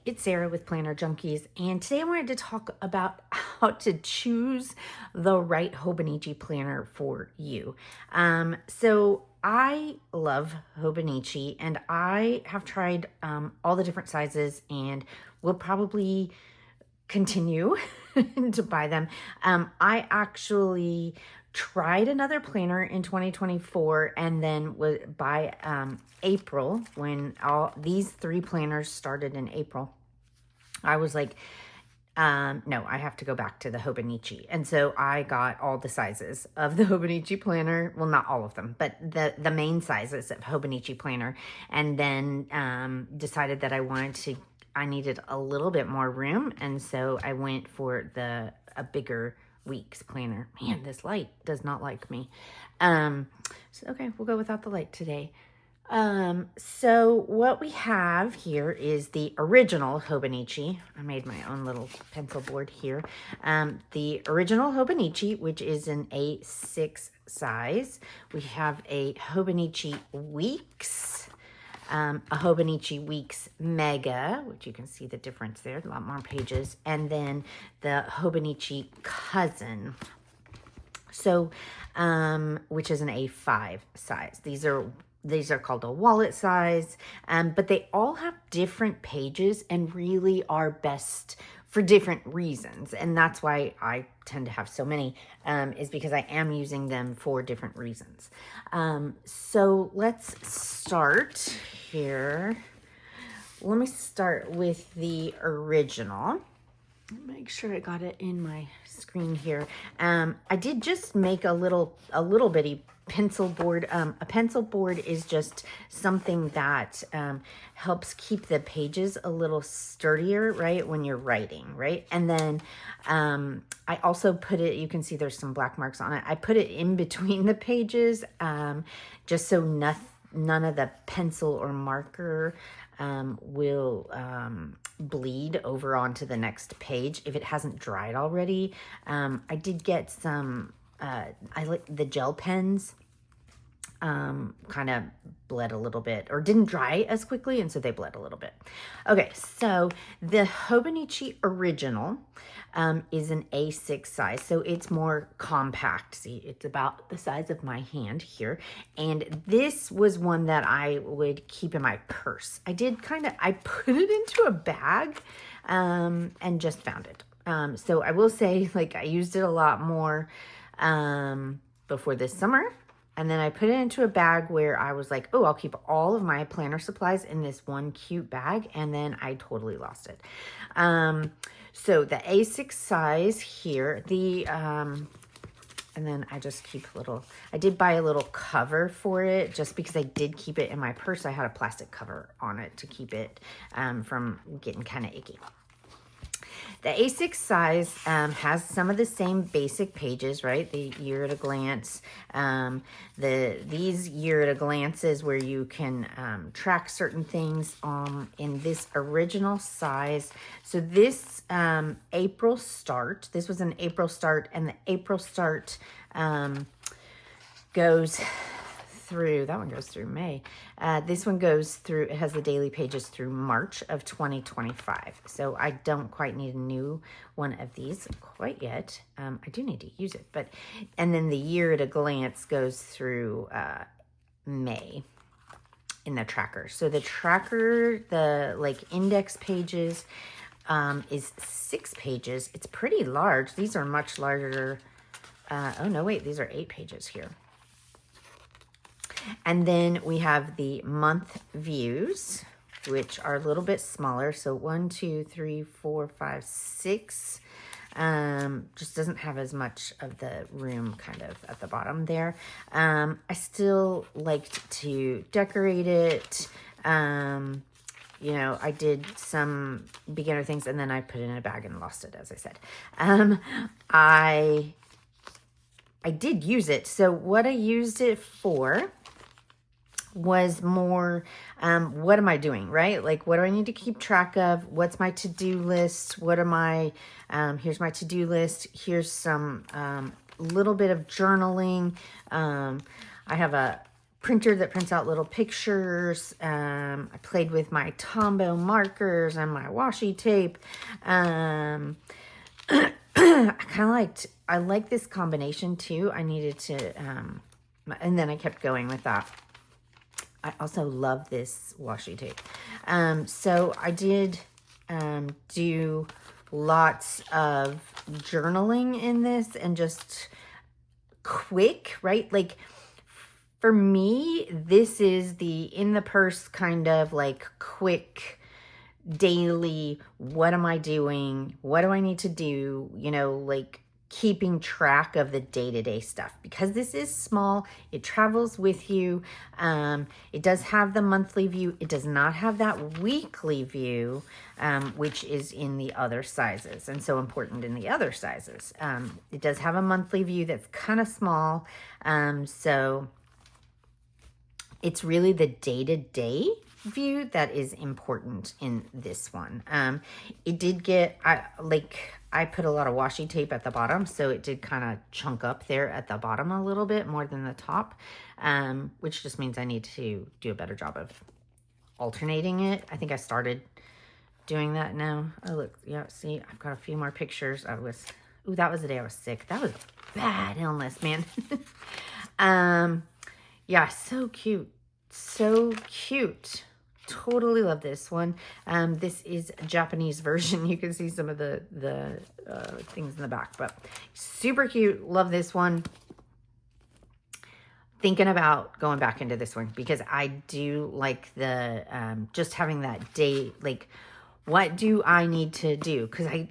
it's Sarah with Planner Junkies, and today I wanted to talk about how to choose the right Hobonichi planner for you. So I love Hobonichi, and I have tried all the different sizes and will probably continue to buy them. I actually tried another planner in 2024, and then by April, when all these 3 planners started in April, I was like, no, I have to go back to the Hobonichi. And so I got all the sizes of the Hobonichi planner. Well, not all of them, but the main sizes of Hobonichi planner. And then decided that I needed a little bit more room. And so I went for a bigger weeks planner. Man, this light does not like me. Okay, we'll go without the light today. So what we have here is the original Hobonichi. I made my own little pencil board here. The original Hobonichi, which is an A6 size. We have a Hobonichi Weeks, a Hobonichi Weeks Mega, which you can see the difference there, a lot more pages, and then the Hobonichi Cousin. So, which is an A5 size. These are called a wallet size, but they all have different pages and really are best for different reasons. And that's why I tend to have so many, is because I am using them for different reasons. So let's start here. Let me start with the original. Make sure I got it in my screen here. I did just make a little bitty pencil board. A pencil board is just something that helps keep the pages a little sturdier, right, when you're writing, right? And then I also put it, you can see there's some black marks on it. I put it in between the pages just so none of the pencil or marker will bleed over onto the next page if it hasn't dried already. I did get some, I like the gel pens, kind of bled a little bit or didn't dry as quickly, and so they bled a little bit. Okay, so the Hobonichi original is an A6 size, so it's more compact. See, it's about the size of my hand here, and this was one that I would keep in my purse. I put it into a bag and just found it. So I will say, like, I used it a lot more before this summer. And then I put it into a bag where I was like, oh, I'll keep all of my planner supplies in this one cute bag. And then I totally lost it. So the A6 size here, and then I just keep I did buy a little cover for it just because I did keep it in my purse. I had a plastic cover on it to keep it from getting kind of icky. The A6 size has some of the same basic pages, right? The year at a glance. These year at a glances where you can track certain things in this original size. So this April start, this was an April start, and the April start goes through, that one goes through May. This one goes through, it has the daily pages through March of 2025. So I don't quite need a new one of these quite yet. I do need to use it, and then the year at a glance goes through May in the tracker. So the tracker, the index pages is 6 pages. It's pretty large. These are much larger. Oh no, wait, these are 8 pages here. And then we have the month views, which are a little bit smaller. So 1, 2, 3, 4, 5, 6. Just doesn't have as much of the room kind of at the bottom there. I still liked to decorate it. I did some beginner things, and then I put it in a bag and lost it, as I said. I did use it. So what I used it for was more, what am I doing, right? Like, what do I need to keep track of? What's my to-do list? Here's my to-do list. Here's some little bit of journaling. I have a printer that prints out little pictures. I played with my Tombow markers and my washi tape. I like this combination too. I needed to, and then I kept going with that. I also love this washi tape. So I did do lots of journaling in this and just quick, right? Like for me, this is the in the purse kind of like quick daily, what am I doing? What do I need to do? You know, like keeping track of the day-to-day stuff. Because this is small, it travels with you. It does have the monthly view. It does not have that weekly view, which is in the other sizes and so important in the other sizes. It does have a monthly view that's kind of small. So it's really the day-to-day view that is important in this one. It did get, I put a lot of washi tape at the bottom, so it did kind of chunk up there at the bottom a little bit more than the top, which just means I need to do a better job of alternating it. I think I started doing that now. Oh, look, yeah, see, I've got a few more pictures. That was the day I was sick. That was a bad illness, man. Yeah, so cute. So cute. Totally love this one. This is a Japanese version. You can see some of the things in the back, but super cute. Love this one. Thinking about going back into this one because I do like the, just having that day, like, what do I need to do? Because I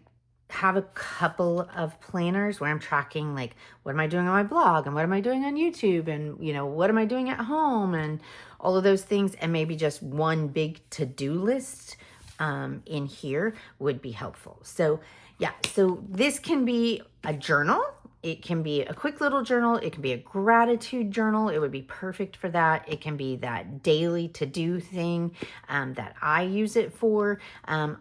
have a couple of planners where I'm tracking, like, what am I doing on my blog and what am I doing on YouTube and, you know, what am I doing at home and all of those things. And maybe just one big to-do list in here would be helpful. So yeah, so this can be a journal. It can be a quick little journal. It can be a gratitude journal. It would be perfect for that. It can be that daily to-do thing that I use it for.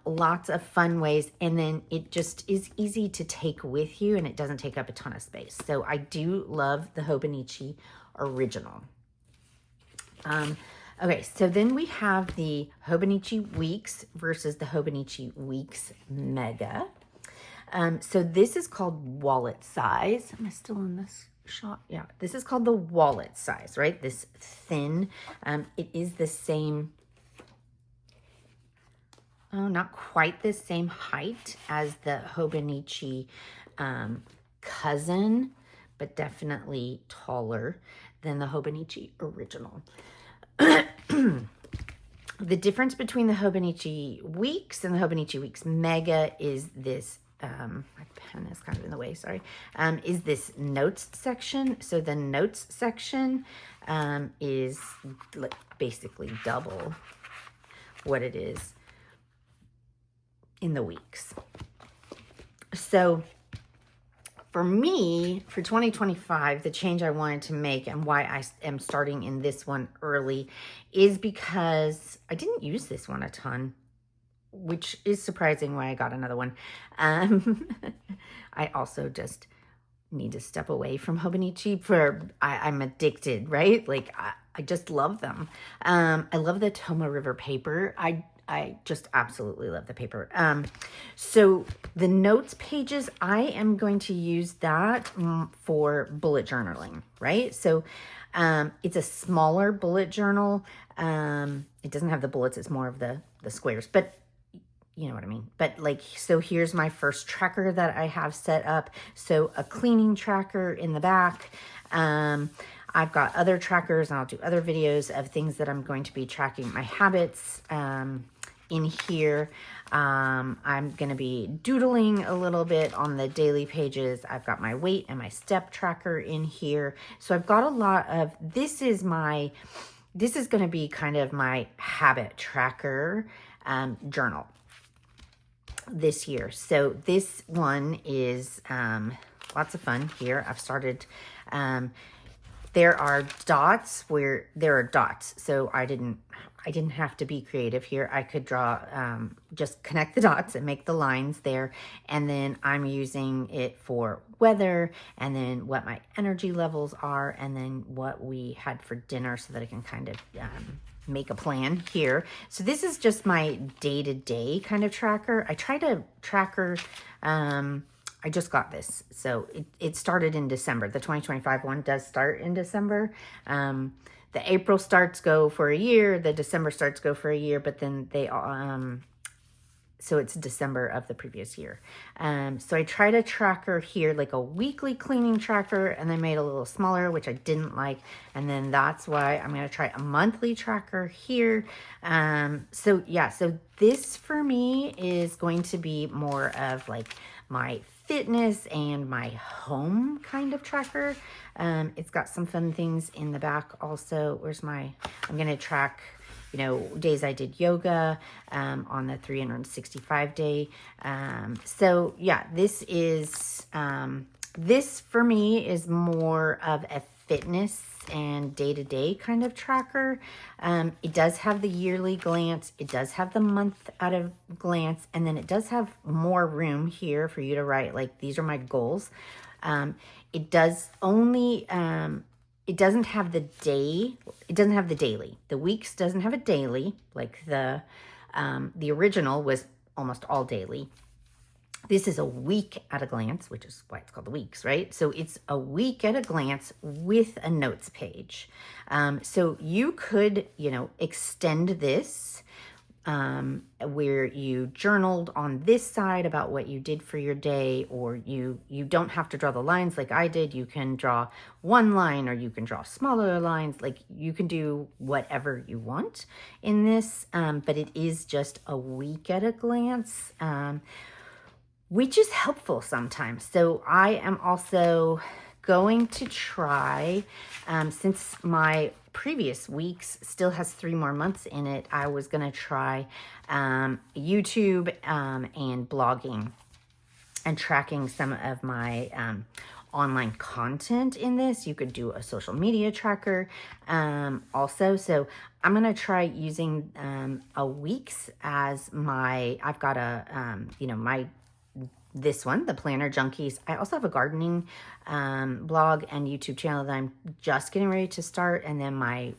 Lots of fun ways. And then it just is easy to take with you and it doesn't take up a ton of space. So I do love the Hobonichi original. Okay, so then we have the Hobonichi Weeks versus the Hobonichi Weeks Mega. So this is called wallet size. Am I still in this shot? Yeah, this is called the wallet size, right? This thin. It is the same, not quite the same height as the Hobonichi cousin, but definitely taller than the Hobonichi original. The difference between the Hobonichi Weeks and the Hobonichi Weeks Mega is this, my pen is kind of in the way, sorry, is this notes section. So the notes section is basically double what it is in the weeks. So for me, for 2025, the change I wanted to make and why I am starting in this one early is because I didn't use this one a ton, which is surprising why I got another one. I also just need to step away from Hobonichi I'm addicted, right? Like I just love them. I love the Tomoe River paper. I just absolutely love the paper. So the notes pages, I am going to use that for bullet journaling, right? So it's a smaller bullet journal. It doesn't have the bullets, it's more of the squares, but you know what I mean? But like, so here's my first tracker that I have set up. So a cleaning tracker in the back. I've got other trackers and I'll do other videos of things that I'm going to be tracking my habits in here. I'm going to be doodling a little bit on the daily pages. I've got my weight and my step tracker in here. So I've got a lot of, this is going to be kind of my habit tracker journal this year. So this one is lots of fun here. I've started, there are dots where there are dots. So I didn't have to be creative here. I could draw, just connect the dots and make the lines there. And then I'm using it for weather, and then what my energy levels are, and then what we had for dinner, so that I can kind of make a plan here. So this is just my day-to-day kind of tracker. I try to tracker, I just got this. So it started in December. The 2025 one does start in December. The April starts go for a year. The December starts go for a year, but then they, so it's December of the previous year. So I tried a tracker here, like a weekly cleaning tracker, and I made a little smaller, which I didn't like. And then that's why I'm going to try a monthly tracker here. So yeah, so this for me is going to be more of like my fitness and my home kind of tracker. It's got some fun things in the back also. I'm going to track, you know, days I did yoga on the 365 day. So yeah, this for me is more of a fitness and day-to-day kind of tracker. It does have the yearly glance. It does have the month out of glance. And then it does have more room here for you to write, like, these are my goals. It does only, it doesn't have the day. It doesn't have the daily. The weeks doesn't have a daily, like the original was almost all daily. This is a week at a glance, which is why it's called the weeks, right? So it's a week at a glance with a notes page. So you could, you know, extend this where you journaled on this side about what you did for your day, or you don't have to draw the lines like I did. You can draw one line, or you can draw smaller lines. Like, you can do whatever you want in this, but it is just a week at a glance, which is helpful sometimes. So I am also going to try, since my previous weeks still has 3 more months in it, I was going to try YouTube and blogging and tracking some of my online content in this. You could do a social media tracker also. So I'm going to try using a weeks as my, I've got a, you know, this one, the Planner Junkies. I also have a gardening blog and YouTube channel that I'm just getting ready to start, and then my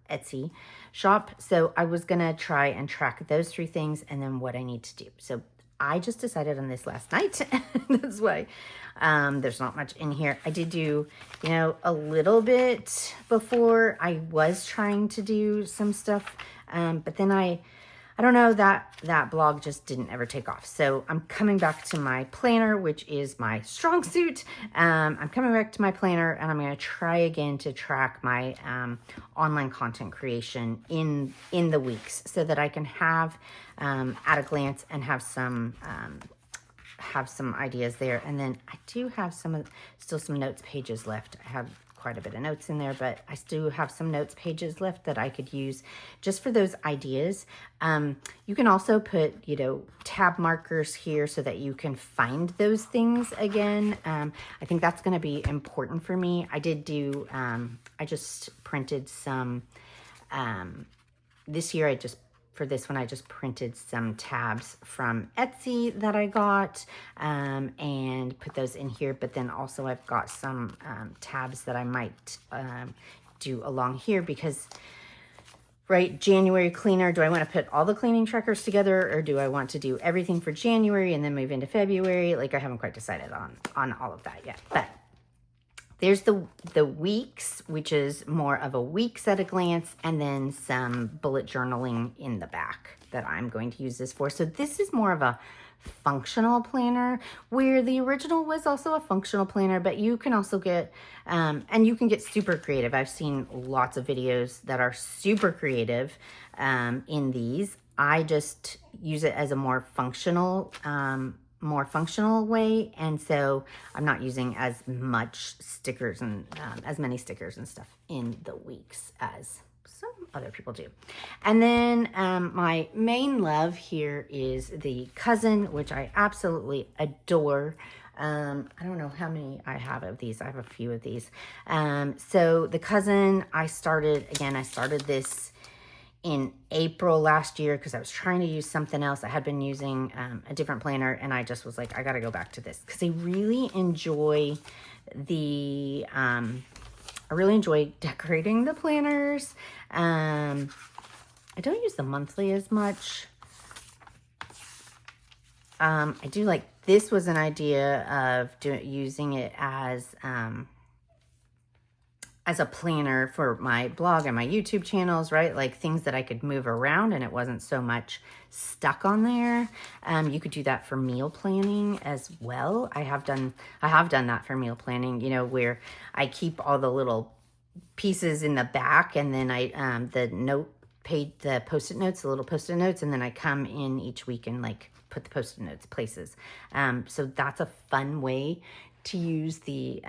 Etsy shop. So I was gonna try and track those 3 things, and then what I need to do. So I just decided on this last night. That's why there's not much in here. I did do, you know, a little bit before. I was trying to do some stuff, but then I don't know, that blog just didn't ever take off. So I'm coming back to my planner, which is my strong suit. I'm coming back to my planner, and I'm going to try again to track my online content creation in the weeks, so that I can have at a glance and have some ideas there. And then I do have still some notes pages left. I have quite a bit of notes in there, but I still have some notes pages left that I could use just for those ideas. You can also put, you know, tab markers here so that you can find those things again. I think that's going to be important for me. I did do, I just printed some, this year for this one, I just printed some tabs from Etsy that I got and put those in here. But then also I've got some tabs that I might do along here, because, right, January cleaner, do I want to put all the cleaning trackers together, or do I want to do everything for January and then move into February? Like, I haven't quite decided on all of that yet. But there's the weeks, which is more of a weeks at a glance, and then some bullet journaling in the back that I'm going to use this for. So this is more of a functional planner, where the original was also a functional planner, but you can also get, and you can get super creative. I've seen lots of videos that are super creative in these. I just use it as a more functional way, and so I'm not using as much stickers and as many stickers and stuff in the weeks as some other people do. And then my main love here is the Cousin, which I absolutely adore. I don't know how many I have of these. I have a few of these. So the cousin, I started this in April last year because I was trying to use something else. I had been using a different planner, and I just was like, I got to go back to this because I really enjoy decorating the planners. I don't use the monthly as much. I do like, this was an idea of using it as a planner for my blog and my YouTube channels, right? Like things that I could move around and it wasn't so much stuck on there. You could do that for meal planning as well. I have done that for meal planning, you know, where I keep all the little pieces in the back, and then I, the post-it notes, the little post-it notes, and then I come in each week and like put the post-it notes places. So that's a fun way to use the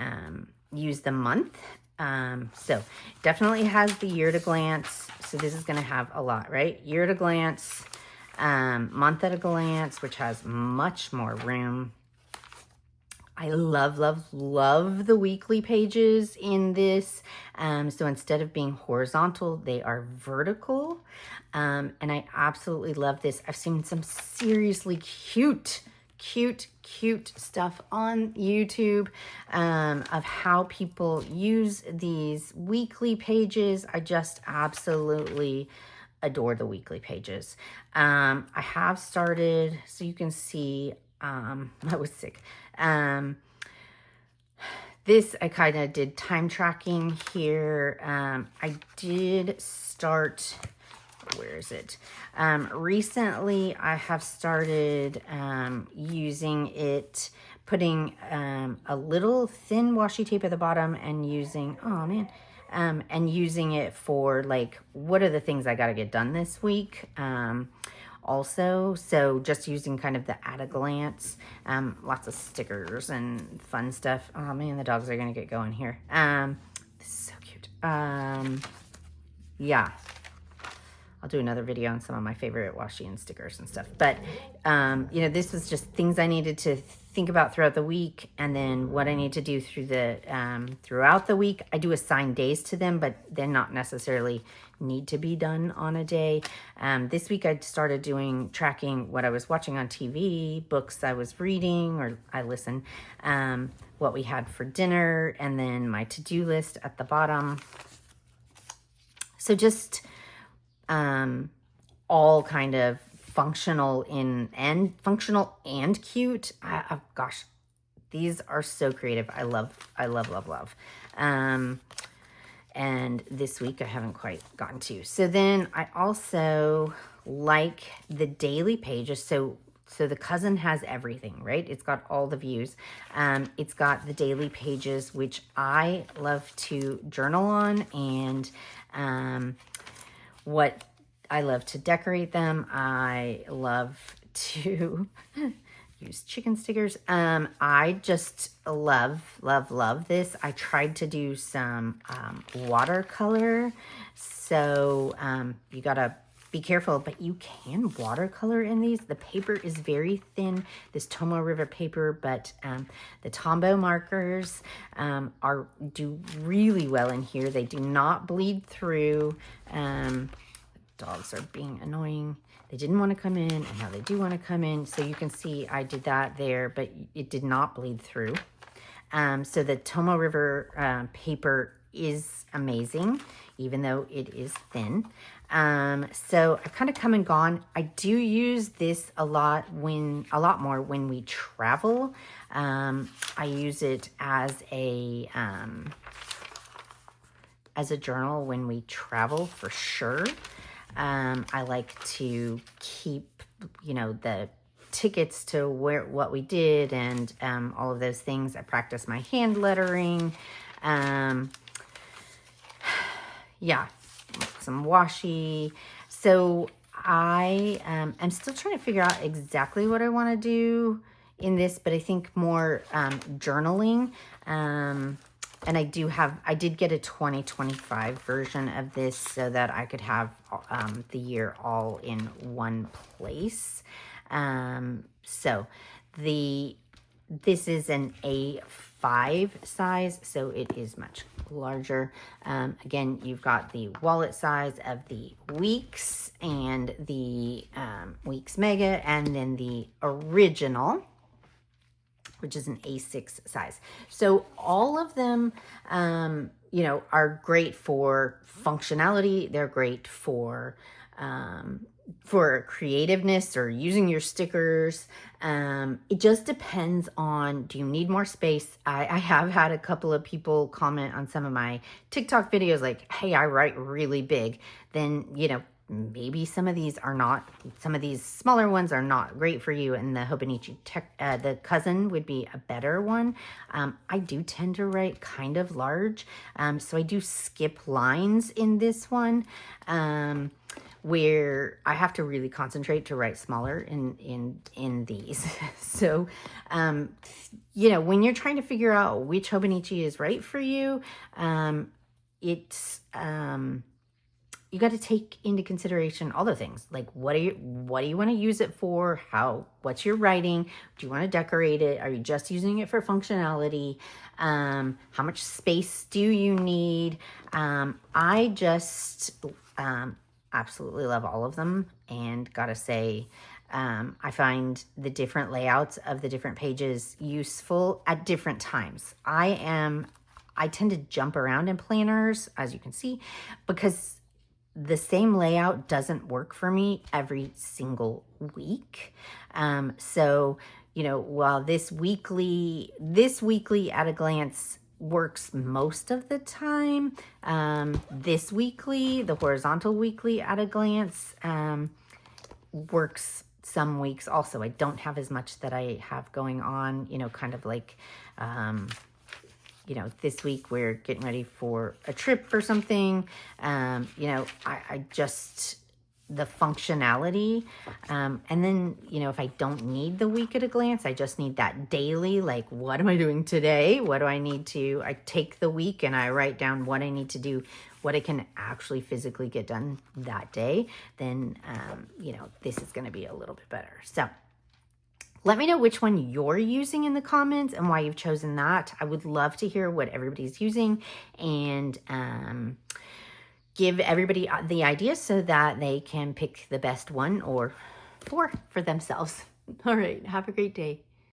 month. So definitely has the year to glance. So this is going to have a lot, right? Year to glance, month at a glance, which has much more room. I love, love, love the weekly pages in this. So instead of being horizontal, they are vertical. And I absolutely love this. I've seen some seriously cute stuff on YouTube of how people use these weekly pages. I just absolutely adore the weekly pages. I have started, so you can see, I was sick. This, I kind of did time tracking here. I did start, where is it? Recently, I have started using it, putting a little thin washi tape at the bottom and using, oh man, and using it for like, what are the things I got to get done this week? Also, so just using kind of the at a glance, lots of stickers and fun stuff. Oh man, the dogs are gonna get going here. This is so cute. Yeah, I'll do another video on some of my favorite washi and stickers and stuff. But, you know, this was just things I needed to think about throughout the week, and then what I need to do throughout the week. I do assign days to them, but they're not necessarily need to be done on a day. This week I started tracking what I was watching on TV, books I was reading, or I listen, what we had for dinner, and then my to-do list at the bottom. So just all kind of functional and cute. Gosh, these are so creative. I love. And this week I haven't quite gotten to. So then I also like the daily pages. So the cousin has everything, right? It's got all the views. It's got the daily pages, which I love to journal on, and what I love to decorate them. I love to use chicken stickers. I just love this. I tried to do some watercolor. So you gotta be careful, but you can watercolor in these. The paper is very thin, this Tomoe River paper, but the Tombow markers do really well in here. They do not bleed through. Dogs are being annoying. They didn't want to come in, and now they do want to come in. So you can see I did that there, but it did not bleed through. So the Tomoe River paper is amazing, even though it is thin. So I kind of come and gone. I do use this a lot more when we travel. I use it as a journal when we travel for sure. I like to keep, you know, the tickets to what we did and all of those things. I practice my hand lettering. Yeah, some washi. So I am still trying to figure out exactly what I want to do in this, but I think more journaling. And I did get a 2025 version of this so that I could have the year all in one place. So the This is an A5 size, so it is much larger. Again, you've got the wallet size of the Weeks and the Weeks Mega, and then the original, which is an A6 size. So all of them, are great for functionality. They're great for creativeness or using your stickers. It just depends on, do you need more space? I have had a couple of people comment on some of my TikTok videos like, hey, I write really big. Then, maybe some of these smaller ones are not great for you, and the Hobonichi the cousin would be a better one. I do tend to write kind of large, so I do skip lines in this one, where I have to really concentrate to write smaller in these. So, when you're trying to figure out which Hobonichi is right for you, you got to take into consideration all the things, like what do you want to use it for? What's your writing? Do you want to decorate it? Are you just using it for functionality? How much space do you need? I just absolutely love all of them, and gotta say, I find the different layouts of the different pages useful at different times. I tend to jump around in planners, as you can see, because the same layout doesn't work for me every single week. So, while this weekly at a glance works most of the time, this weekly, the horizontal weekly at a glance, works some weeks also. I don't have as much that I have going on, kind of like, this week we're getting ready for a trip or something. I just, the functionality. And then, if I don't need the week at a glance, I just need that daily, like, what am I doing today? What do I need to, I take the week and I write down what I need to do, what I can actually physically get done that day. Then, this is going to be a little bit better. So, let me know which one you're using in the comments and why you've chosen that. I would love to hear what everybody's using, and give everybody the idea so that they can pick the best one or four for themselves. All right. Have a great day.